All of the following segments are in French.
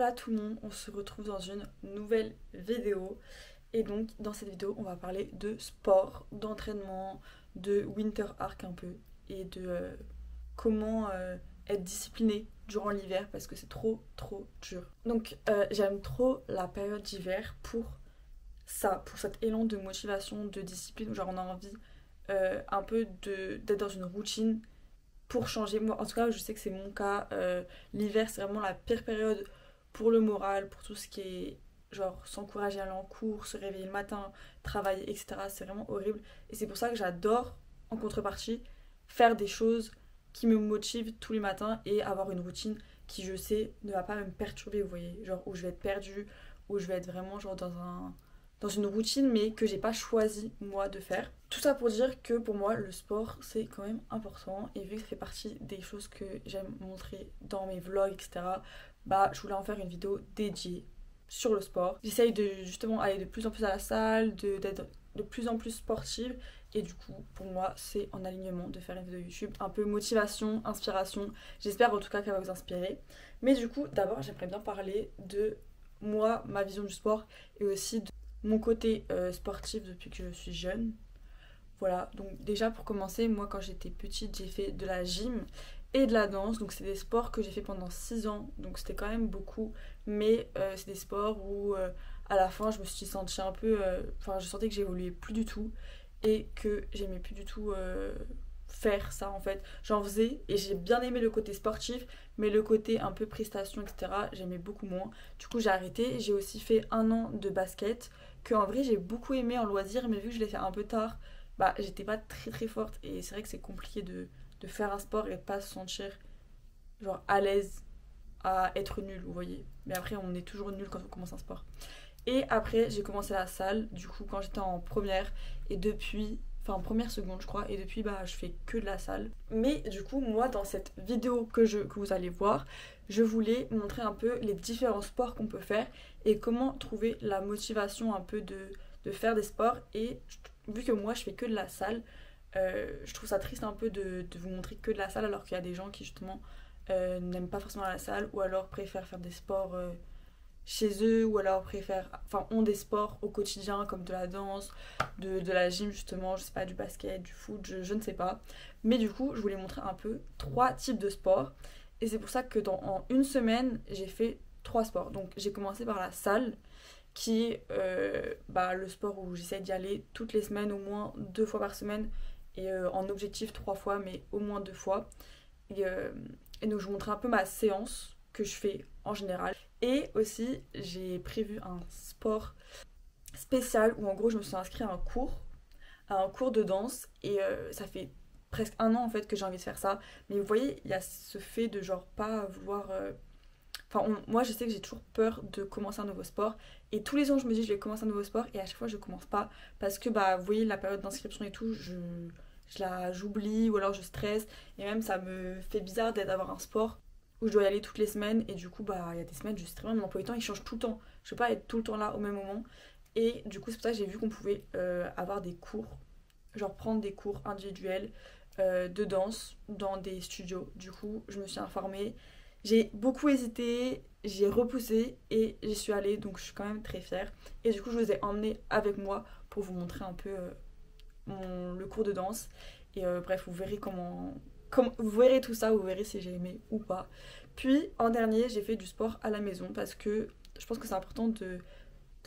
Voilà tout le monde, on se retrouve dans une nouvelle vidéo. Et donc dans cette vidéo on va parler de sport, d'entraînement, de winter arc un peu et de comment être discipliné durant l'hiver parce que c'est trop dur. Donc j'aime trop la période d'hiver pour ça, pour cet élan de motivation, de discipline où genre on a envie un peu d'être dans une routine pour changer. Moi en tout cas je sais que c'est mon cas. L'hiver c'est vraiment la pire période pour le moral, pour tout ce qui est genre s'encourager à aller en cours, se réveiller le matin, travailler, etc. C'est vraiment horrible. Et c'est pour ça que j'adore, en contrepartie, faire des choses qui me motivent tous les matins et avoir une routine qui, je sais, ne va pas me perturber, vous voyez. Genre où je vais être perdue, où je vais être vraiment genre dans une routine, mais que j'ai pas choisi moi de faire. Tout ça pour dire que pour moi, le sport, c'est quand même important. Et vu que ça fait partie des choses que j'aime montrer dans mes vlogs, etc., bah je voulais en faire une vidéo dédiée sur le sport. J'essaye de justement aller de plus en plus à la salle, d'être de plus en plus sportive. Et du coup, pour moi, c'est en alignement de faire une vidéo YouTube. Un peu motivation, inspiration. J'espère en tout cas qu'elle va vous inspirer. Mais du coup, d'abord, j'aimerais bien parler de moi, ma vision du sport et aussi de mon côté sportif depuis que je suis jeune. Voilà, donc déjà pour commencer, moi quand j'étais petite, j'ai fait de la gym et de la danse. Donc c'est des sports que j'ai fait pendant 6 ans, donc c'était quand même beaucoup. Mais c'est des sports où à la fin je me suis sentie un peu... Enfin je sentais que j'évoluais plus du tout et que j'aimais plus du tout faire ça en fait. J'en faisais et j'ai bien aimé le côté sportif, mais le côté un peu prestation, etc. j'aimais beaucoup moins. Du coup j'ai arrêté. J'ai aussi fait 1 an de basket que en vrai j'ai beaucoup aimé en loisir, mais vu que je l'ai fait un peu tard, bah j'étais pas très forte et c'est vrai que c'est compliqué de faire un sport et de pas se sentir genre à l'aise à être nul, vous voyez. Mais après on est toujours nul quand on commence un sport. Et après j'ai commencé la salle du coup quand j'étais en première et depuis enfin première seconde je crois, et depuis bah je fais que de la salle. Mais du coup moi dans cette vidéo que vous allez voir, je voulais montrer un peu les différents sports qu'on peut faire et comment trouver la motivation un peu de faire des sports. Et vu que moi je fais que de la salle, je trouve ça triste un peu de vous montrer que de la salle alors qu'il y a des gens qui justement n'aiment pas forcément la salle ou alors préfèrent faire des sports chez eux, ou alors préfèrent, enfin ont des sports au quotidien comme de la danse, de la gym justement, je sais pas, du basket, du foot, je ne sais pas. Mais du coup je voulais montrer un peu 3 types de sports et c'est pour ça que en une semaine j'ai fait 3 sports. Donc j'ai commencé par la salle qui est bah, le sport où j'essaie d'y aller toutes les semaines, au moins 2 fois par semaine, et en objectif 3 fois, mais au moins 2 fois. Et, et donc je vous montrer un peu ma séance que je fais en général. Et aussi j'ai prévu un sport spécial où en gros je me suis inscrite à un cours de danse, et ça fait presque 1 an en fait que j'ai envie de faire ça. Mais vous voyez, il y a ce fait de genre pas vouloir enfin, moi je sais que j'ai toujours peur de commencer un nouveau sport. Et tous les ans je me dis je vais commencer un nouveau sport et à chaque fois je commence pas. Parce que bah vous voyez la période d'inscription et tout, j'oublie ou alors je stresse. Et même ça me fait bizarre d'avoir un sport où je dois y aller toutes les semaines. Et du coup bah il y a des semaines je sais très bien mon emploi du temps il change tout le temps. Je peux pas être tout le temps là au même moment. Et du coup c'est pour ça que j'ai vu qu'on pouvait avoir des cours, genre prendre des cours individuels de danse dans des studios. Du coup je me suis informée. J'ai beaucoup hésité, j'ai repoussé et j'y suis allée, donc je suis quand même très fière. Et du coup, je vous ai emmené avec moi pour vous montrer un peu le cours de danse. Et bref, vous verrez vous verrez tout ça, vous verrez si j'ai aimé ou pas. Puis en dernier, j'ai fait du sport à la maison parce que je pense que c'est important de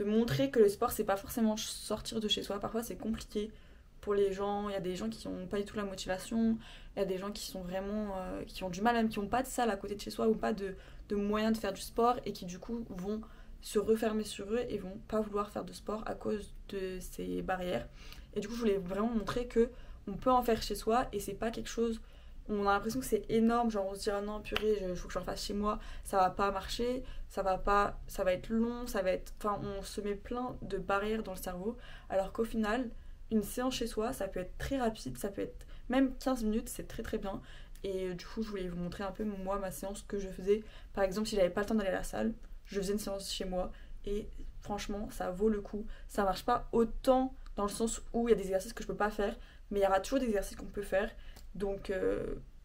montrer que le sport, c'est pas forcément sortir de chez soi. Parfois, c'est compliqué pour les gens. Il y a des gens qui n'ont pas du tout la motivation. Il y a des gens qui sont vraiment qui ont du mal, même qui n'ont pas de salle à côté de chez soi ou pas de moyens de faire du sport, et qui du coup vont se refermer sur eux et vont pas vouloir faire de sport à cause de ces barrières. Et du coup, je voulais vraiment montrer que on peut en faire chez soi et c'est pas quelque chose. On a l'impression que c'est énorme, genre on se dit ah non purée, il faut que j'en fasse chez moi, ça va pas marcher, ça va être long, ça va être, enfin on se met plein de barrières dans le cerveau, alors qu'au final une séance chez soi ça peut être très rapide, ça peut être même 15 minutes, c'est très bien. Et du coup je voulais vous montrer un peu moi ma séance que je faisais. Par exemple si j'avais pas le temps d'aller à la salle, je faisais une séance chez moi et franchement ça vaut le coup. Ça marche pas autant dans le sens où il y a des exercices que je peux pas faire, mais il y aura toujours des exercices qu'on peut faire. Donc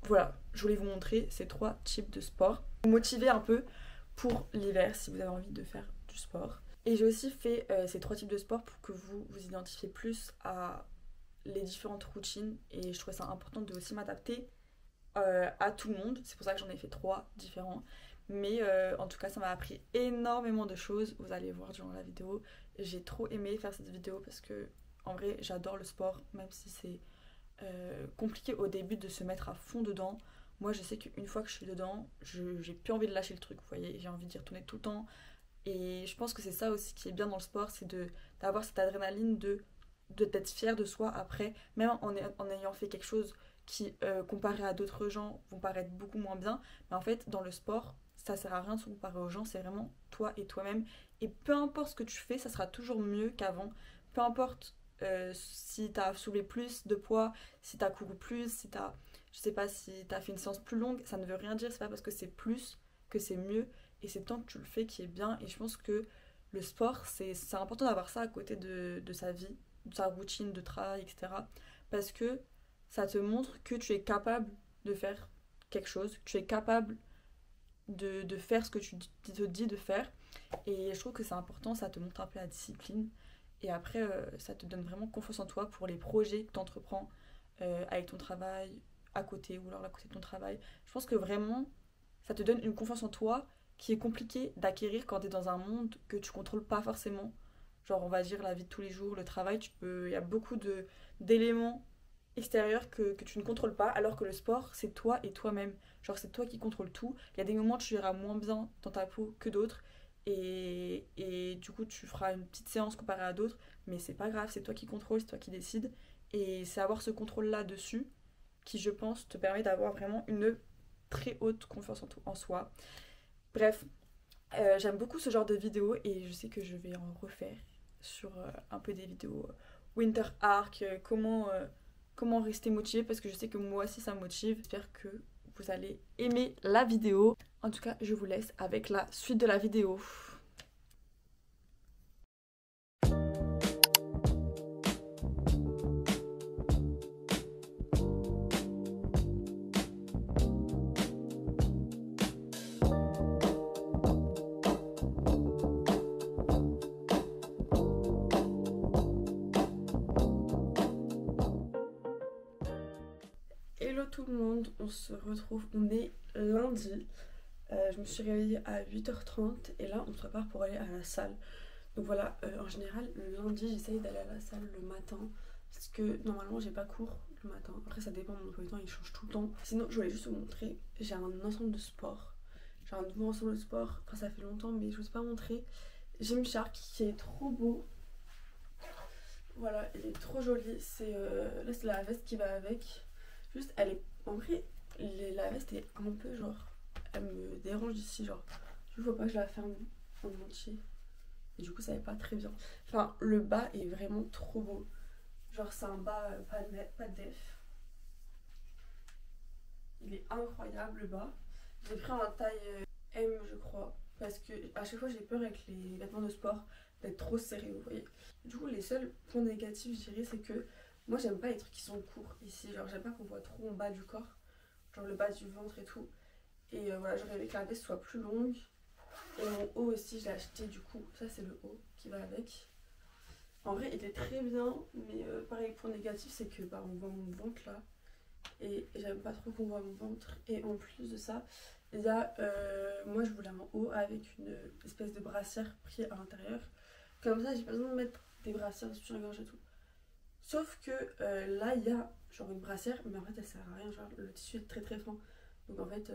voilà, je voulais vous montrer ces 3 types de sports. Vous motiver un peu pour l'hiver si vous avez envie de faire du sport. Et j'ai aussi fait ces 3 types de sport pour que vous vous identifiez plus à les différentes routines et je trouvais ça important de aussi m'adapter à tout le monde. C'est pour ça que j'en ai fait 3 différents. Mais en tout cas, ça m'a appris énormément de choses. Vous allez voir durant la vidéo. J'ai trop aimé faire cette vidéo parce que, en vrai, j'adore le sport, même si c'est compliqué au début de se mettre à fond dedans. Moi, je sais qu'une fois que je suis dedans, j'ai plus envie de lâcher le truc. Vous voyez, j'ai envie d'y retourner tout le temps. Et je pense que c'est ça aussi qui est bien dans le sport, c'est d'avoir cette adrénaline d'être fier de soi après, même en ayant fait quelque chose qui, comparé à d'autres gens, vont paraître beaucoup moins bien. Mais en fait, dans le sport, ça sert à rien de se comparer aux gens, c'est vraiment toi et toi-même. Et peu importe ce que tu fais, ça sera toujours mieux qu'avant. Peu importe si t'as soulevé plus de poids, si t'as couru plus, si t'as, je sais pas, si t'as fait une séance plus longue, ça ne veut rien dire, c'est pas parce que c'est plus que c'est mieux. Et c'est tant que tu le fais qui est bien. Et je pense que le sport, c'est important d'avoir ça à côté de sa vie, de sa routine de travail, etc. Parce que ça te montre que tu es capable de faire quelque chose, que tu es capable de faire ce que tu te dis de faire. Et je trouve que c'est important, ça te montre un peu la discipline. Et après, ça te donne vraiment confiance en toi pour les projets que tu entreprends avec ton travail à côté ou alors à côté de ton travail. Je pense que vraiment, ça te donne une confiance en toi qui est compliqué d'acquérir quand tu es dans un monde que tu contrôles pas forcément. Genre, on va dire la vie de tous les jours, le travail, il y a beaucoup d'éléments extérieurs que tu ne contrôles pas, alors que le sport, c'est toi et toi-même. Genre, c'est toi qui contrôles tout. Il y a des moments où tu iras moins bien dans ta peau que d'autres. Et du coup, tu feras une petite séance comparée à d'autres, mais c'est pas grave, c'est toi qui contrôles, c'est toi qui décides. Et c'est avoir ce contrôle-là dessus qui, je pense, te permet d'avoir vraiment une très haute confiance en soi. Bref, j'aime beaucoup ce genre de vidéos et je sais que je vais en refaire sur un peu des vidéos Winter Arc, comment rester motivé parce que je sais que moi aussi ça me motive. J'espère que vous allez aimer la vidéo. En tout cas, je vous laisse avec la suite de la vidéo. Hello tout le monde, on se retrouve, on est lundi. Je me suis réveillée à 8h30 et là on se prépare pour aller à la salle. Donc voilà, en général le lundi j'essaye d'aller à la salle le matin parce que normalement j'ai pas cours le matin. Après ça dépend, mon emploi du temps il change tout le temps. Sinon je voulais juste vous montrer, j'ai un ensemble de sport. J'ai un nouveau ensemble de sport, enfin ça fait longtemps mais je vous ai pas montré. Gymshark qui est trop beau. Voilà, il est trop joli. Là c'est la veste qui va avec. Juste, elle est. En vrai, la veste est un peu genre. Elle me dérange d'ici, genre. Je vois pas que je la ferme en entier. Et du coup, ça va pas très bien. Enfin, le bas est vraiment trop beau. Genre, c'est un bas pas de def. Il est incroyable le bas. J'ai pris en taille M, je crois. Parce que à chaque fois, j'ai peur avec les vêtements de sport d'être trop serrés, vous voyez. Du coup, les seuls points négatifs, je dirais, c'est que moi, j'aime pas les trucs qui sont courts ici. Genre, j'aime pas qu'on voit trop en bas du corps. Genre, le bas du ventre et tout. Et voilà, j'aurais aimé que la veste soit plus longue. Et mon haut aussi, je l'ai acheté du coup. Ça, c'est le haut qui va avec. En vrai, il est très bien. Mais pareil, le point négatif, c'est que bah, on voit mon ventre là. Et j'aime pas trop qu'on voit mon ventre. Et en plus de ça, il y a. Moi, je voulais un haut avec une espèce de brassière pris à l'intérieur. Comme ça, j'ai pas besoin de mettre des brassières sur la gorge et tout. Sauf que là, il y a genre une brassière, mais en fait, elle sert à rien. Genre, le tissu est très très fin. Donc en fait,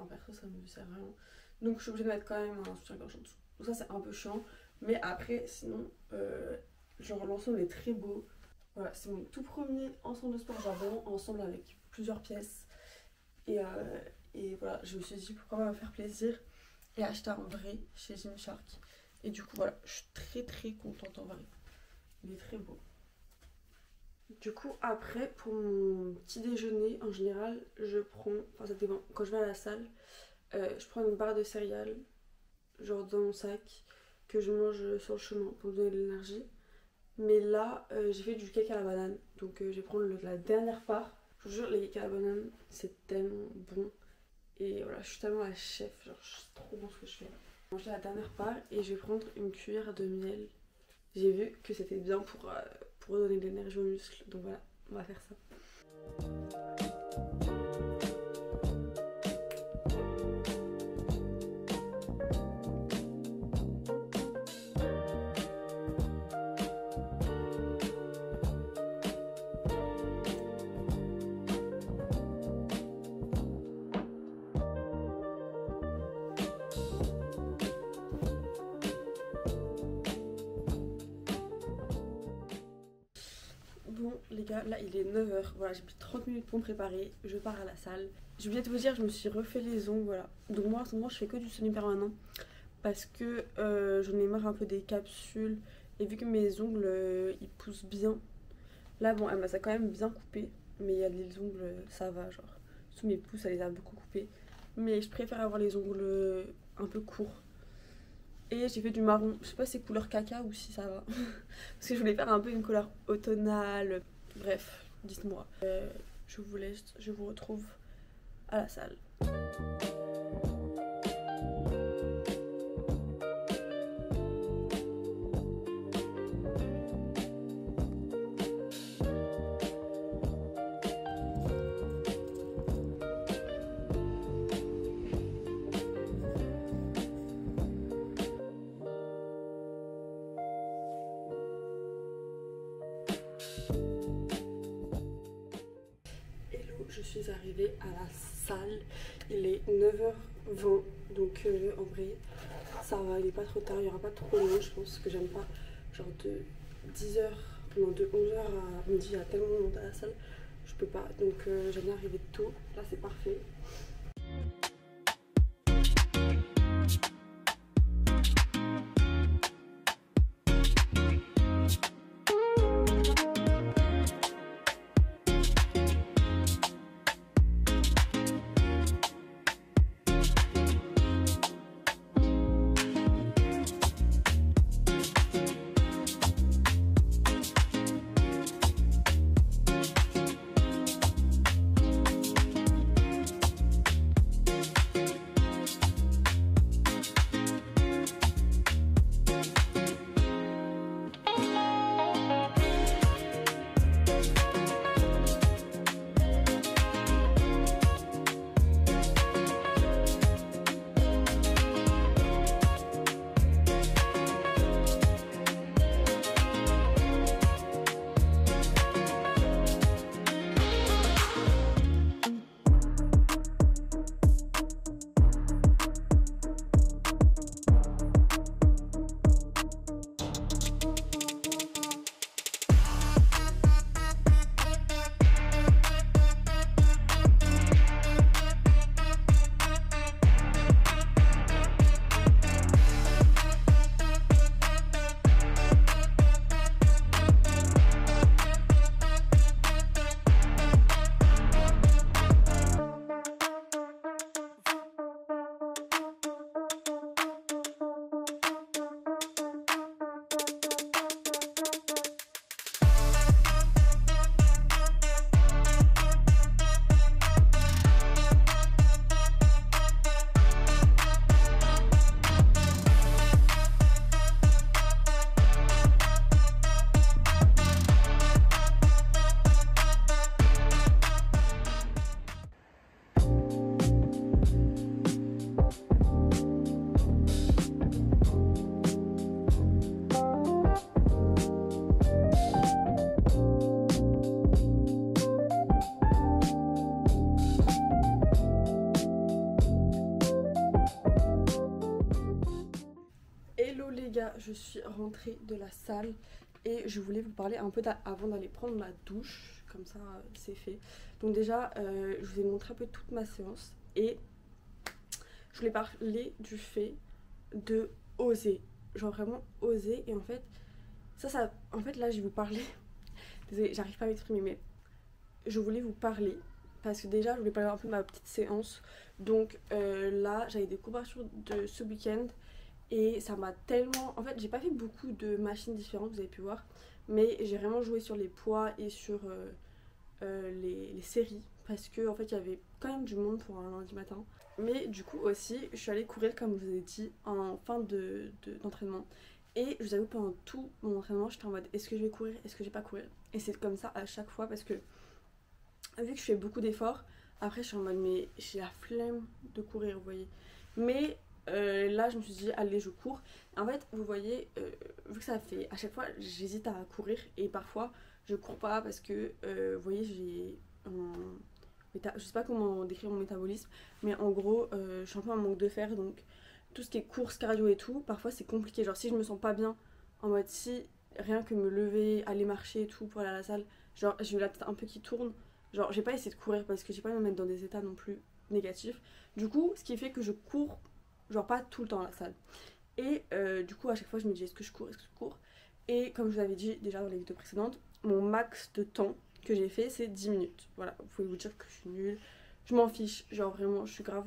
perso, ça me sert à rien. Donc je suis obligée de mettre quand même un soutien-gorge en dessous. Donc ça, c'est un peu chiant. Mais après, sinon, genre l'ensemble est très beau. Voilà, c'est mon tout premier ensemble de sport, genre vraiment ensemble avec plusieurs pièces. Et voilà, je me suis dit pourquoi pas me faire plaisir et acheter un vrai chez Gymshark. Et du coup, voilà, je suis très très contente en vrai. Il est très beau. Du coup, après, pour mon petit déjeuner, en général, je prends, enfin ça dépend, quand je vais à la salle, je prends une barre de céréales, genre dans mon sac, que je mange sur le chemin pour me donner de l'énergie. Mais là, j'ai fait du cake à la banane, donc je vais prendre la dernière part. Je vous jure, les cakes à la banane, c'est tellement bon. Et voilà, je suis tellement la chef, genre je sais trop bon ce que je fais. J'ai mangé la dernière part et je vais prendre une cuillère de miel. J'ai vu que c'était bien pour donner de l'énergie aux muscles, donc voilà, on va faire ça. Bon les gars, là il est 9h, voilà, j'ai pris 30 minutes pour me préparer, je pars à la salle. J'ai oublié de vous dire, je me suis refait les ongles, voilà. Donc moi en ce moment je fais que du semi-permanent parce que j'en ai marre un peu des capsules et vu que mes ongles ils poussent bien. Là bon, elle m'a quand même bien coupé, mais il y a les ongles, ça va, genre sous mes pouces elle les a beaucoup coupés. Mais je préfère avoir les ongles un peu courts. Et j'ai fait du marron, je sais pas si c'est couleur caca ou si ça va. Parce que je voulais faire un peu une couleur automnale. Bref, dites-moi. Je vous laisse, je vous retrouve à la salle. Je suis arrivée à la salle, il est 9h20, donc en vrai ça va, il est pas trop tard, il n'y aura pas trop de monde, je pense que j'aime pas, genre de 10h, non de 11h à midi, il y a tellement de monde à la salle, je peux pas, donc j'aime bien arriver tôt, là c'est parfait. Gars, je suis rentrée de la salle et je voulais vous parler un peu avant d'aller prendre ma douche, comme ça c'est fait. Donc déjà, je vous ai montré un peu toute ma séance et je voulais parler du fait de oser, genre vraiment oser. Et en fait, en fait là je vais vous parler, désolée, j'arrive pas à m'exprimer, mais je voulais vous parler parce que déjà je voulais parler un peu de ma petite séance. Donc là j'avais des courbatures de ce week-end. Et ça m'a tellement... En fait, j'ai pas fait beaucoup de machines différentes, vous avez pu voir. Mais j'ai vraiment joué sur les poids et sur les séries parce que en fait il y avait quand même du monde pour un lundi matin. Mais du coup aussi je suis allée courir comme je vous ai dit en fin d'entraînement. Et je vous avoue pendant tout mon entraînement j'étais en mode est-ce que je vais courir, est-ce que je vais pas courir. Et c'est comme ça à chaque fois parce que vu que je fais beaucoup d'efforts, après je suis en mode mais j'ai la flemme de courir vous voyez. Mais là je me suis dit allez je cours. En fait vous voyez vu que ça fait à chaque fois j'hésite à courir et parfois je cours pas parce que vous voyez j'ai je sais pas comment décrire mon métabolisme mais en gros je suis un peu en manque de fer donc tout ce qui est course cardio et tout parfois c'est compliqué genre si je me sens pas bien en mode si rien que me lever aller marcher et tout pour aller à la salle genre j'ai eu la tête un peu qui tourne genre j'ai pas essayé de courir parce que j'ai pas envie de me mettre dans des états non plus négatifs du coup ce qui fait que je cours genre pas tout le temps à la salle et du coup à chaque fois je me dis est-ce que je cours, est-ce que je cours et comme je vous avais dit déjà dans les vidéos précédentes mon max de temps que j'ai fait c'est 10 minutes voilà vous pouvez vous dire que je suis nulle je m'en fiche genre vraiment je suis grave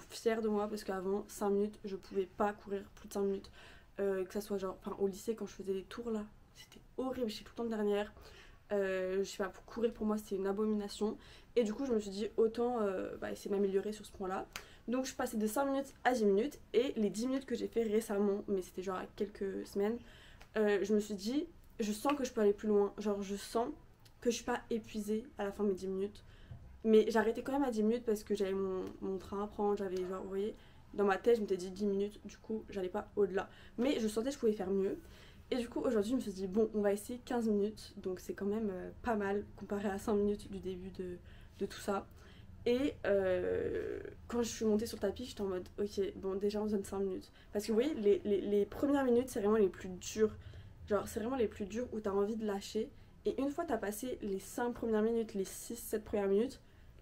fière de moi parce qu'avant 5 minutes je pouvais pas courir plus de 5 minutes que ça soit genre enfin au lycée quand je faisais des tours là c'était horrible j'étais tout le temps dernière je sais pas pour courir pour moi c'était une abomination et du coup je me suis dit autant essayer de m'améliorer sur ce point là donc je suis passée de 5 minutes à 10 minutes et les 10 minutes que j'ai fait récemment mais c'était genre à quelques semaines je me suis dit je sens que je peux aller plus loin genre je sens que je suis pas épuisée à la fin de mes 10 minutes mais j'arrêtais quand même à 10 minutes parce que j'avais mon train à prendre j'avais genre vous voyez dans ma tête je m'étais dit 10 minutes du coup j'allais pas au-delà mais je sentais que je pouvais faire mieux et du coup aujourd'hui je me suis dit bon on va essayer 15 minutes donc c'est quand même pas mal comparé à 5 minutes du début de tout ça et quand je suis montée sur le tapis j'étais en mode ok bon déjà on se donne 5 minutes parce que vous voyez les premières minutes c'est vraiment les plus dures genre c'est vraiment les plus dures où t'as envie de lâcher et une fois t'as passé les 5 premières minutes les 6-7 premières minutes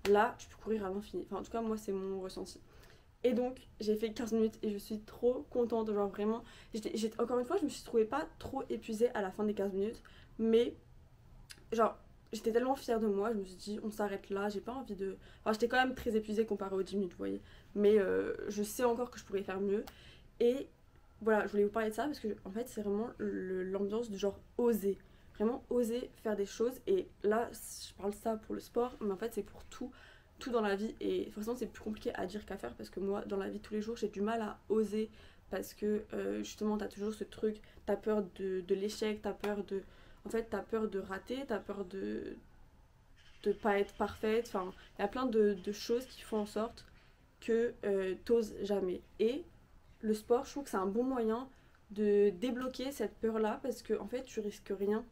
là tu peux courir à l'infini enfin en tout cas moi c'est mon ressenti et donc j'ai fait 15 minutes et je suis trop contente genre vraiment encore une fois je me suis trouvée pas trop épuisée à la fin des 15 minutes mais genre j'étais tellement fière de moi je me suis dit on s'arrête là j'ai pas envie de enfin j'étais quand même très épuisée comparé aux 10 minutes vous voyez mais je sais encore que je pourrais faire mieux et voilà je voulais vous parler de ça parce que en fait c'est vraiment l'ambiance de genre oser vraiment oser faire des choses et là je parle de ça pour le sport mais en fait c'est pour tout dans la vie et forcément c'est plus compliqué à dire qu'à faire parce que moi dans la vie de tous les jours j'ai du mal à oser parce que justement t'as toujours ce truc t'as peur de l'échec t'as peur de en fait t'as peur de rater t'as peur de pas être parfaite enfin il y a plein de choses qui font en sorte que t'oses jamais et le sport je trouve que c'est un bon moyen de débloquer cette peur là parce que en fait tu risques rien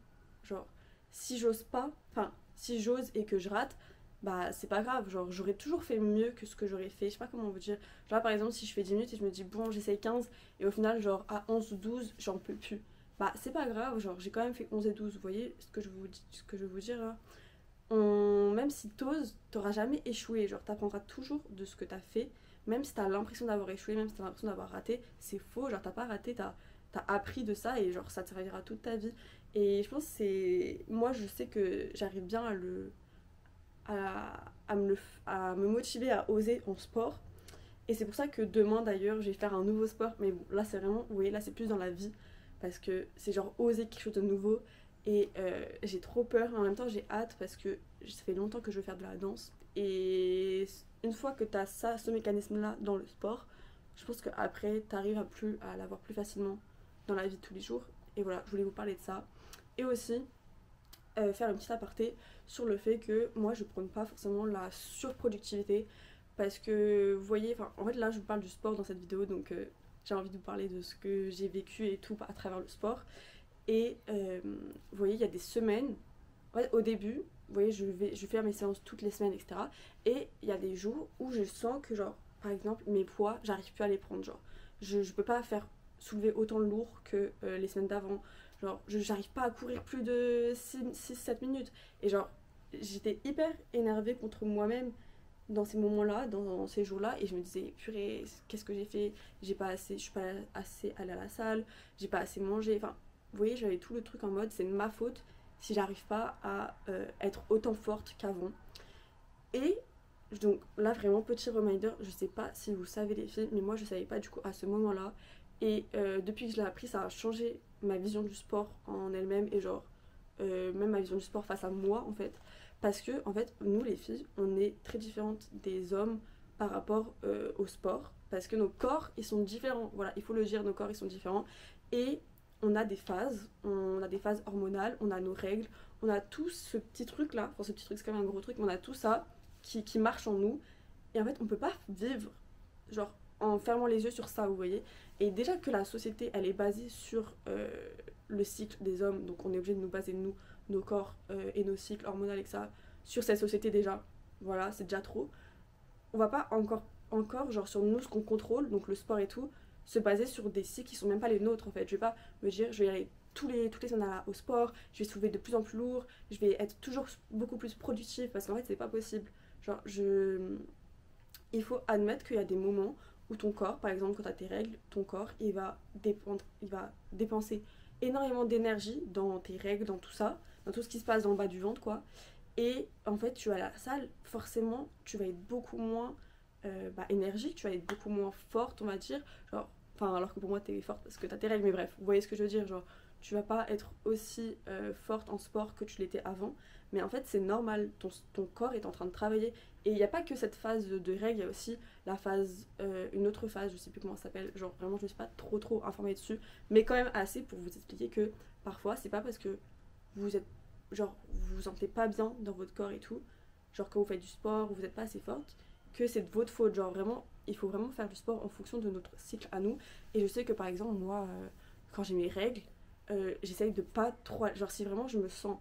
genre si j'ose pas enfin si j'ose et que je rate bah c'est pas grave genre j'aurais toujours fait mieux que ce que j'aurais fait je sais pas comment vous dire genre par exemple si je fais 10 minutes et je me dis bon j'essaye 15 et au final genre à 11 ou 12 j'en peux plus bah c'est pas grave genre j'ai quand même fait 11 et 12 vous voyez ce que je veux vous dire là même si t'oses t'auras jamais échoué genre t'apprendras toujours de ce que t'as fait même si t'as l'impression d'avoir échoué même si t'as l'impression d'avoir raté c'est faux genre t'as pas raté t'as appris de ça et genre ça te servira toute ta vie et je pense que c'est moi je sais que j'arrive bien à me motiver à oser en sport et c'est pour ça que demain d'ailleurs je vais faire un nouveau sport mais bon, là c'est vraiment vous voyez là c'est plus dans la vie parce que c'est genre oser quelque chose de nouveau et j'ai trop peur en même temps j'ai hâte parce que ça fait longtemps que je veux faire de la danse et une fois que tu as ça ce mécanisme là dans le sport je pense qu'après tu arrives à l'avoir plus facilement dans la vie de tous les jours et voilà je voulais vous parler de ça et aussi faire une petite aparté sur le fait que moi je prône pas forcément la surproductivité parce que vous voyez en fait là je vous parle du sport dans cette vidéo donc j'ai envie de vous parler de ce que j'ai vécu et tout à travers le sport et vous voyez il y a des semaines ouais, au début vous voyez je vais faire mes séances toutes les semaines etc et il y a des jours où je sens que genre par exemple mes poids j'arrive plus à les prendre genre je peux pas faire soulever autant de lourd que les semaines d'avant genre j'arrive pas à courir plus de 6-7 minutes et genre j'étais hyper énervée contre moi-même dans ces moments-là, dans ces jours-là, et je me disais, purée, qu'est-ce que j'ai fait? Je suis pas assez allée à la salle, j'ai pas assez mangé. Enfin, vous voyez, j'avais tout le truc en mode, c'est de ma faute si j'arrive pas à être autant forte qu'avant. Et donc là, vraiment, petit reminder, je sais pas si vous savez les filles, mais moi je savais pas du coup à ce moment-là. Et depuis que je l'ai appris, ça a changé ma vision du sport en elle-même et genre, même ma vision du sport face à moi en fait. Parce que, en fait, nous les filles, on est très différentes des hommes par rapport au sport. Parce que nos corps, ils sont différents. Voilà, il faut le dire, nos corps, ils sont différents. Et on a des phases hormonales, on a nos règles, on a tout ce petit truc là, enfin ce petit truc c'est quand même un gros truc, mais on a tout ça qui marche en nous. Et en fait, on peut pas vivre genre en fermant les yeux sur ça, vous voyez. Et déjà que la société, elle est basée sur le cycle des hommes, donc on est obligé de nous baser, nous, nos corps et nos cycles hormonaux et que ça, sur cette société déjà. Voilà, c'est déjà trop. On va pas encore genre sur nous, ce qu'on contrôle, donc le sport et tout, se baser sur des cycles qui sont même pas les nôtres en fait. Je vais pas me dire, je vais aller toutes les semaines au sport, je vais soulever de plus en plus lourd, je vais être toujours beaucoup plus productive parce qu'en fait, c'est pas possible. Genre, il faut admettre qu'il y a des moments où ton corps, par exemple quand tu as tes règles, ton corps il va dépenser énormément d'énergie dans tes règles, dans tout ça, dans tout ce qui se passe dans le bas du ventre quoi. Et en fait tu vas à la salle, forcément tu vas être beaucoup moins énergique, tu vas être beaucoup moins forte on va dire. Genre, enfin alors que pour moi t'es forte parce que t'as tes règles, mais bref, vous voyez ce que je veux dire, genre tu vas pas être aussi forte en sport que tu l'étais avant. Mais en fait c'est normal, ton corps est en train de travailler. Et il n'y a pas que cette phase de règles, il y a aussi la phase, une autre phase, je sais plus comment ça s'appelle, genre vraiment je ne suis pas trop informée dessus, mais quand même assez pour vous expliquer que parfois c'est pas parce que vous êtes, genre vous vous sentez pas bien dans votre corps et tout, genre quand vous faites du sport ou vous n'êtes pas assez forte, que c'est de votre faute, genre vraiment, il faut vraiment faire du sport en fonction de notre cycle à nous. Et je sais que par exemple moi, quand j'ai mes règles, j'essaye de pas trop, genre si vraiment je me sens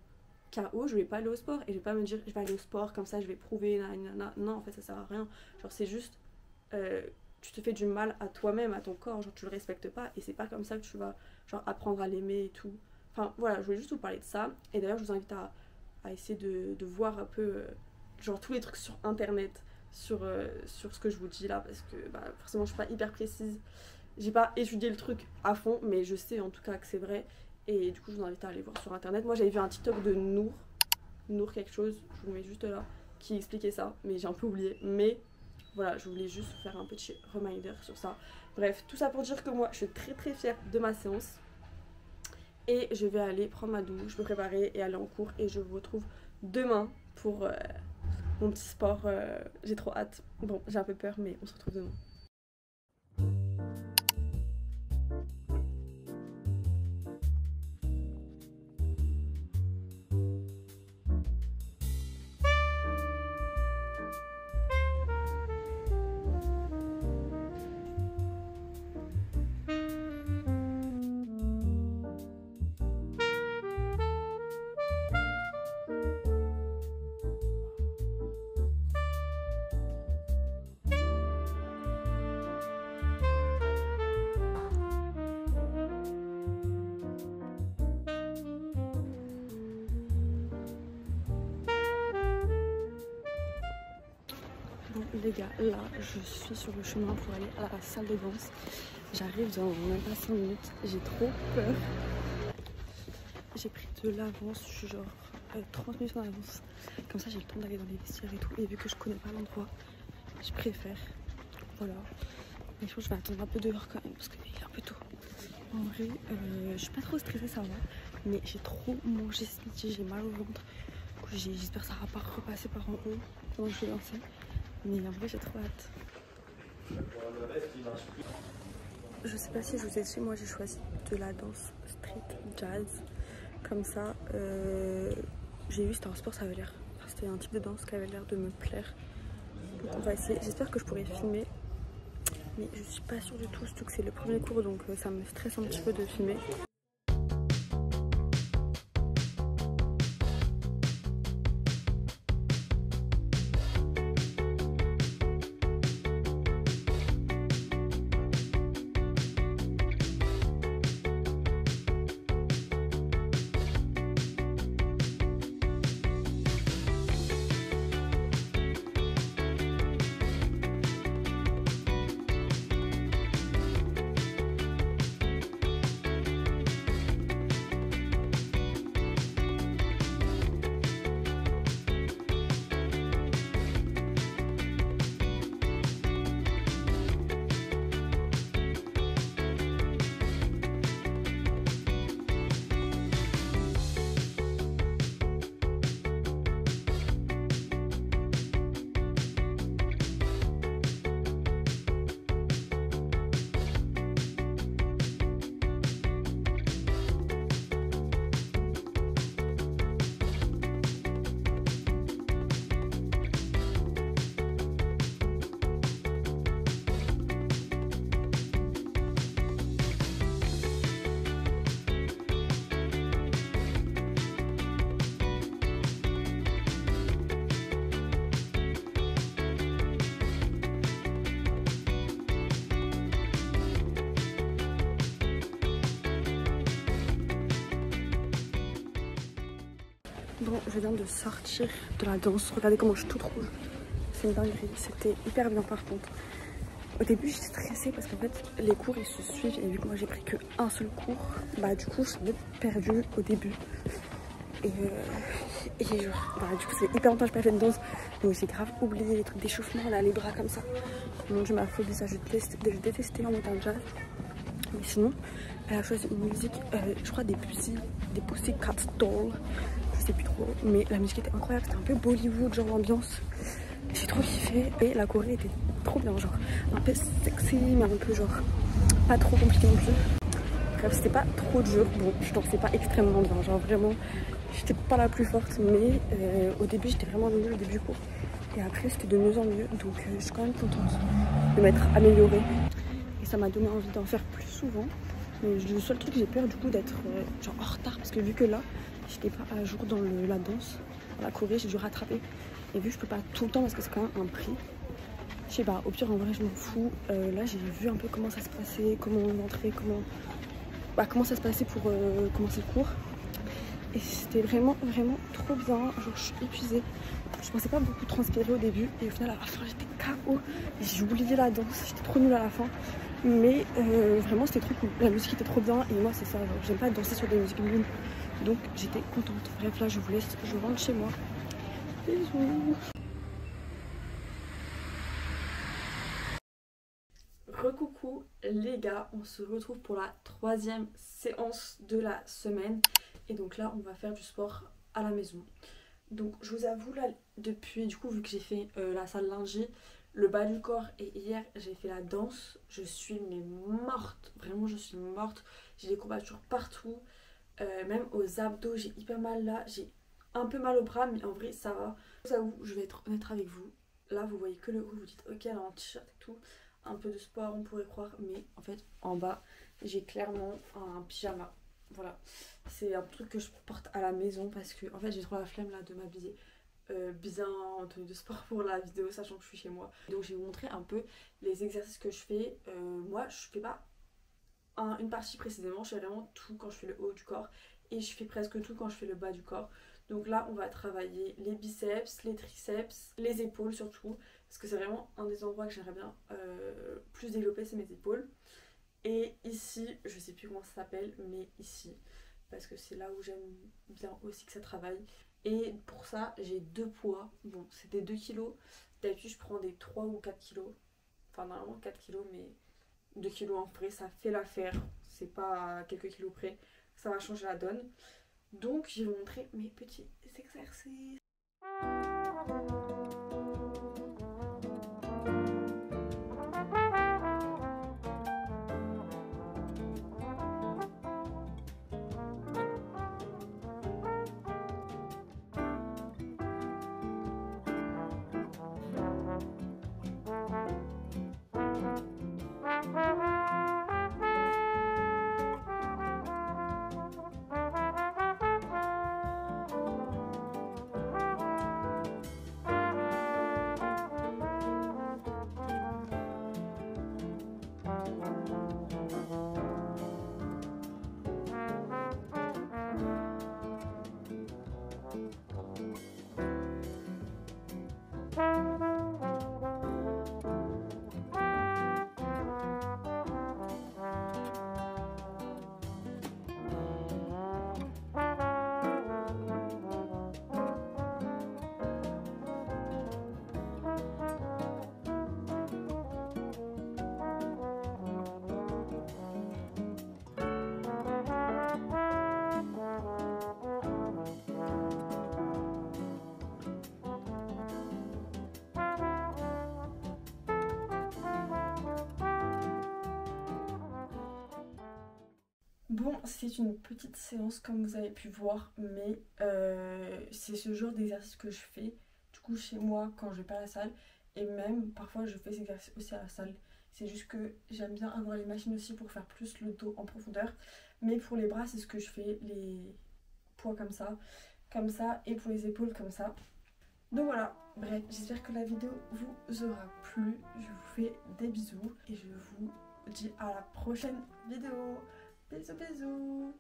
KO, je vais pas aller au sport et je vais pas me dire je vais aller au sport comme ça je vais prouver nanana. Non en fait ça sert à rien, genre c'est juste tu te fais du mal à toi-même, à ton corps, genre tu le respectes pas et c'est pas comme ça que tu vas genre apprendre à l'aimer et tout. Enfin voilà, je voulais juste vous parler de ça et d'ailleurs je vous invite à essayer de voir un peu genre tous les trucs sur internet sur ce que je vous dis là parce que forcément je suis pas hyper précise, j'ai pas étudié le truc à fond mais je sais en tout cas que c'est vrai. Et du coup, je vous invite à aller voir sur internet. Moi, j'avais vu un TikTok de Nour quelque chose, je vous le mets juste là, qui expliquait ça, mais j'ai un peu oublié. Mais voilà, je voulais juste faire un petit reminder sur ça. Bref, tout ça pour dire que moi, je suis très fière de ma séance. Et je vais aller prendre ma douche, me préparer et aller en cours. Et je vous retrouve demain pour mon petit sport. J'ai trop hâte. Bon, j'ai un peu peur, mais on se retrouve demain. Bon les gars, là je suis sur le chemin pour aller à la salle de danse. J'arrive dans même pas 5 minutes, j'ai trop peur. J'ai pris de l'avance, je suis genre 30 minutes en avance. Comme ça j'ai le temps d'aller dans les vestiaires et tout. Et vu que je connais pas l'endroit, je préfère. Voilà. Mais je pense que je vais attendre un peu dehors quand même parce qu'il est un peu tôt. En vrai, je suis pas trop stressée, ça va. Mais j'ai trop mangé ce midi, j'ai mal au ventre. J'espère que ça va pas repasser par en haut pendant que je vais danser. Mais en vrai j'ai trop hâte. Je sais pas si je vous ai dit, moi j'ai choisi de la danse street jazz. Comme ça, j'ai vu c'était un sport, ça avait l'air. Enfin, c'était un type de danse qui avait l'air de me plaire. Donc on va essayer. J'espère que je pourrai filmer. Mais je suis pas sûre du tout, surtout que c'est le premier cours donc ça me stresse un petit peu de filmer. Bon, je viens de sortir de la danse. Regardez comment je suis toute rouge. C'est une dinguerie. C'était hyper bien par contre. Au début, j'étais stressée parce qu'en fait, les cours ils se suivent. Et vu que moi j'ai pris qu'un seul cours, bah du coup, je suis un peu perdue au début. Et genre, bah, du coup, c'est hyper longtemps que je n'ai pas fait de danse. Donc j'ai grave oublié les trucs d'échauffement, là, les bras comme ça. Mon dieu, ma phobie, ça, je détestais en montant jazz. Mais sinon, elle a choisi une musique, je crois des Pussycat Dolls. Je sais plus trop, mais la musique était incroyable. C'était un peu Bollywood, genre l'ambiance. J'ai trop kiffé. Et la choré était trop bien, genre un peu sexy, mais un peu genre pas trop compliqué non plus. Bref, c'était pas trop dur. Bon, je dansais pas extrêmement bien, genre vraiment. J'étais pas la plus forte, mais au début j'étais vraiment nulle au début du cours. Et après c'était de mieux en mieux, donc je suis quand même contente de m'être améliorée. Et ça m'a donné envie d'en faire plus souvent. Mais le seul truc, j'ai peur du coup d'être genre en retard, parce que vu que là, j'étais pas à jour dans la danse, dans la choré, j'ai dû rattraper. Et vu que je peux pas tout le temps parce que c'est quand même un prix, je sais pas, au pire en vrai je m'en fous. Là j'ai vu un peu comment ça se passait, comment on entrait, comment ça se passait pour commencer le cours. Et c'était vraiment trop bien, genre je suis épuisée. Je pensais pas beaucoup transpirer au début et au final à la fin j'étais KO. J'ai oublié la danse, j'étais trop nulle à la fin. Mais vraiment c'était trop cool, la musique était trop bien et moi c'est ça, j'aime pas danser sur des musiques nulles. Donc j'étais contente. Bref là je vous laisse, je rentre chez moi. Bisous. Recoucou les gars, on se retrouve pour la 3e séance de la semaine. Et donc là on va faire du sport à la maison. Donc je vous avoue là, depuis du coup vu que j'ai fait la salle lundi, le bas du corps et hier j'ai fait la danse, je suis mais morte, vraiment je suis morte. J'ai des courbatures partout, même aux abdos j'ai hyper mal là, j'ai un peu mal au bras mais en vrai ça va. Je vous avoue, je vais être honnête avec vous, là vous voyez que le haut, vous dites ok elle a un t-shirt et tout, un peu de sport on pourrait croire, mais en fait en bas j'ai clairement un pyjama. Voilà, c'est un truc que je porte à la maison parce que en fait j'ai trop la flemme là de m'habiller bien en tenue de sport pour la vidéo sachant que je suis chez moi. Donc je vais vous montrer un peu les exercices que je fais. Moi je fais pas une partie précisément, je fais vraiment tout quand je fais le haut du corps et je fais presque tout quand je fais le bas du corps. Donc là on va travailler les biceps, les triceps, les épaules surtout parce que c'est vraiment un des endroits que j'aimerais bien plus développer, c'est mes épaules. Et ici, je sais plus comment ça s'appelle, mais ici, parce que c'est là où j'aime bien aussi que ça travaille. Et pour ça, j'ai 2 poids. Bon, c'est des 2 kilos. D'habitude, je prends des 3 ou 4 kilos. Enfin, normalement 4 kilos, mais 2 kilos en vrai, ça fait l'affaire. C'est pas à quelques kilos près. Ça va changer la donne. Donc, je vais vous montrer mes petits exercices. Bon, c'est une petite séance comme vous avez pu voir, mais c'est ce genre d'exercice que je fais du coup chez moi quand je vais pas à la salle. Et même parfois je fais ces exercices aussi à la salle. C'est juste que j'aime bien avoir les machines aussi pour faire plus le dos en profondeur. Mais pour les bras c'est ce que je fais, les poids comme ça, et pour les épaules comme ça. Donc voilà, bref, j'espère que la vidéo vous aura plu. Je vous fais des bisous et je vous dis à la prochaine vidéo. Bisous bisous.